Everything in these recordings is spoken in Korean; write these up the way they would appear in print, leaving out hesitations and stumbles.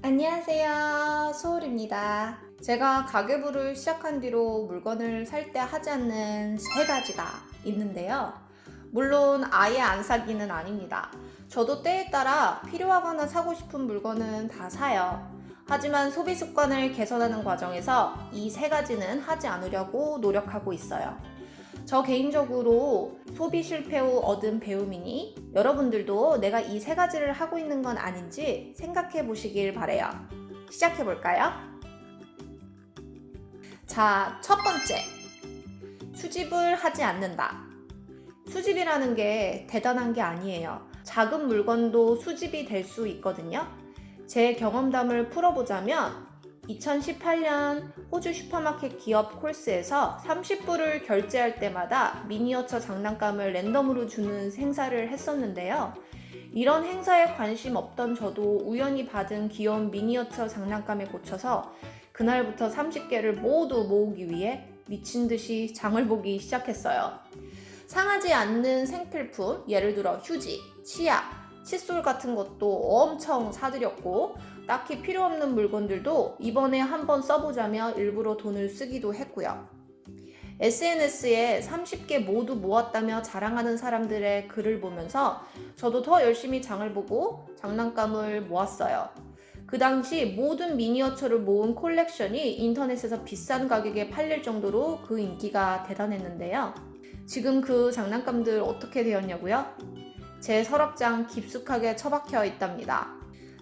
안녕하세요. 소울입니다. 제가 가계부를 시작한 뒤로 물건을 살 때 하지 않는 세 가지가 있는데요. 물론 아예 안 사기는 아닙니다. 저도 때에 따라 필요하거나 사고 싶은 물건은 다 사요. 하지만 소비 습관을 개선하는 과정에서 이 세 가지는 하지 않으려고 노력하고 있어요. 저 개인적으로 소비 실패 후 얻은 배움이니 여러분들도 내가 이 세 가지를 하고 있는 건 아닌지 생각해 보시길 바래요. 시작해 볼까요? 자, 첫 번째. 수집을 하지 않는다. 수집이라는 게 대단한 게 아니에요. 작은 물건도 수집이 될 수 있거든요. 제 경험담을 풀어보자면 2018년 호주 슈퍼마켓 기업 콜스에서 30불을 결제할 때마다 미니어처 장난감을 랜덤으로 주는 행사를 했었는데요. 이런 행사에 관심 없던 저도 우연히 받은 귀여운 미니어처 장난감에 꽂혀서 그날부터 30개를 모두 모으기 위해 미친 듯이 장을 보기 시작했어요. 상하지 않는 생필품, 예를 들어 휴지, 치약, 칫솔 같은 것도 엄청 사들였고 딱히 필요 없는 물건들도 이번에 한번 써보자며 일부러 돈을 쓰기도 했고요. SNS에 30개 모두 모았다며 자랑하는 사람들의 글을 보면서 저도 더 열심히 장을 보고 장난감을 모았어요. 그 당시 모든 미니어처를 모은 콜렉션이 인터넷에서 비싼 가격에 팔릴 정도로 그 인기가 대단했는데요. 지금 그 장난감들 어떻게 되었냐고요? 제 서랍장 깊숙하게 처박혀 있답니다.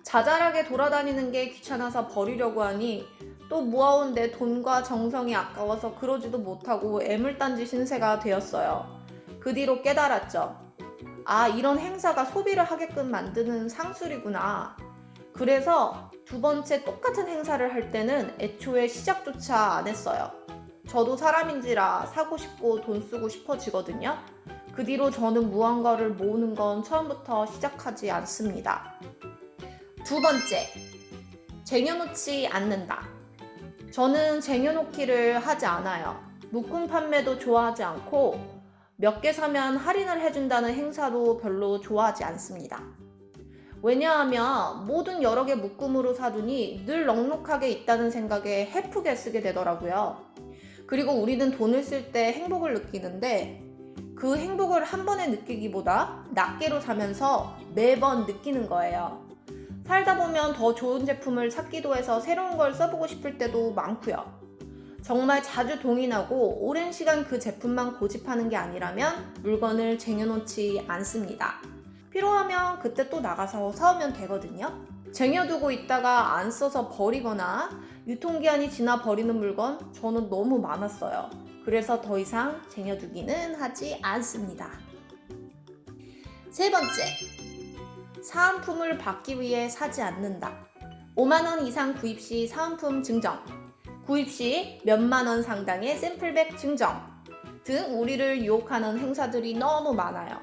자잘하게 돌아다니는 게 귀찮아서 버리려고 하니 또 모아온 내 돈과 정성이 아까워서 그러지도 못하고 애물단지 신세가 되었어요. 그 뒤로 깨달았죠. 아, 이런 행사가 소비를 하게끔 만드는 상술이구나. 그래서 두 번째 똑같은 행사를 할 때는 애초에 시작조차 안 했어요. 저도 사람인지라 사고 싶고 돈 쓰고 싶어지거든요. 그 뒤로 저는 무언가를 모으는 건 처음부터 시작하지 않습니다. 두 번째, 쟁여놓지 않는다. 저는 쟁여놓기를 하지 않아요. 묶음 판매도 좋아하지 않고 몇 개 사면 할인을 해준다는 행사도 별로 좋아하지 않습니다. 왜냐하면 모든 여러 개 묶음으로 사두니 늘 넉넉하게 있다는 생각에 헤프게 쓰게 되더라고요. 그리고 우리는 돈을 쓸 때 행복을 느끼는데 그 행복을 한 번에 느끼기보다 낱개로 사면서 매번 느끼는 거예요. 살다 보면 더 좋은 제품을 찾기도 해서 새로운 걸 써보고 싶을 때도 많고요. 정말 자주 동의하고 오랜 시간 그 제품만 고집하는 게 아니라면 물건을 쟁여놓지 않습니다. 필요하면 그때 또 나가서 사오면 되거든요. 쟁여두고 있다가 안 써서 버리거나 유통기한이 지나 버리는 물건 저는 너무 많았어요. 그래서 더 이상 쟁여두기는 하지 않습니다. 세 번째, 사은품을 받기 위해 사지 않는다. 5만원 이상 구입 시 사은품 증정, 구입 시 몇만원 상당의 샘플백 증정 등 우리를 유혹하는 행사들이 너무 많아요.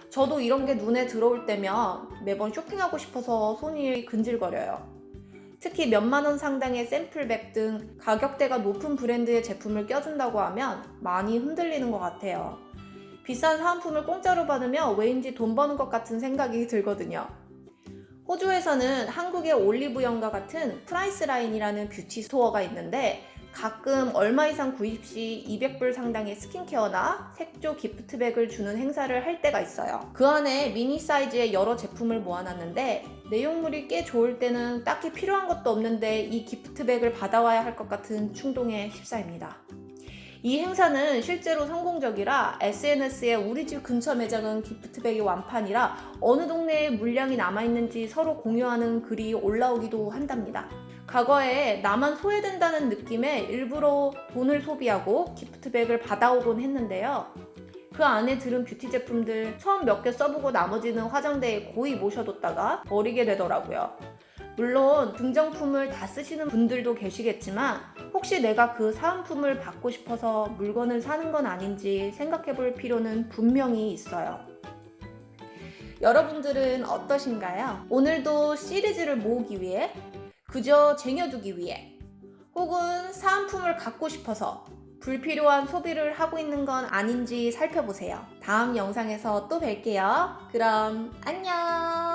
저도 이런 게 눈에 들어올 때면 매번 쇼핑하고 싶어서 손이 근질거려요. 특히 몇만원 상당의 샘플백 등 가격대가 높은 브랜드의 제품을 껴준다고 하면 많이 흔들리는 것 같아요. 비싼 사은품을 공짜로 받으면 왜인지 돈 버는 것 같은 생각이 들거든요. 호주에서는 한국의 올리브영과 같은 프라이스라인이라는 뷰티 스토어가 있는데 가끔 얼마 이상 구입 시 200불 상당의 스킨케어나 색조 기프트백을 주는 행사를 할 때가 있어요. 그 안에 미니 사이즈의 여러 제품을 모아놨는데 내용물이 꽤 좋을 때는 딱히 필요한 것도 없는데 이 기프트백을 받아와야 할 것 같은 충동에 휩싸입니다. 이 행사는 실제로 성공적이라 SNS에 우리 집 근처 매장은 기프트백이 완판이라 어느 동네에 물량이 남아있는지 서로 공유하는 글이 올라오기도 한답니다. 과거에 나만 소외된다는 느낌에 일부러 돈을 소비하고 기프트백을 받아오곤 했는데요. 그 안에 들은 뷰티 제품들 처음 몇 개 써보고 나머지는 화장대에 고이 모셔뒀다가 버리게 되더라고요. 물론 증정품을 다 쓰시는 분들도 계시겠지만 혹시 내가 그 사은품을 받고 싶어서 물건을 사는 건 아닌지 생각해 볼 필요는 분명히 있어요. 여러분들은 어떠신가요? 오늘도 시리즈를 모으기 위해, 그저 쟁여두기 위해, 혹은 사은품을 갖고 싶어서 불필요한 소비를 하고 있는 건 아닌지 살펴보세요. 다음 영상에서 또 뵐게요. 그럼 안녕!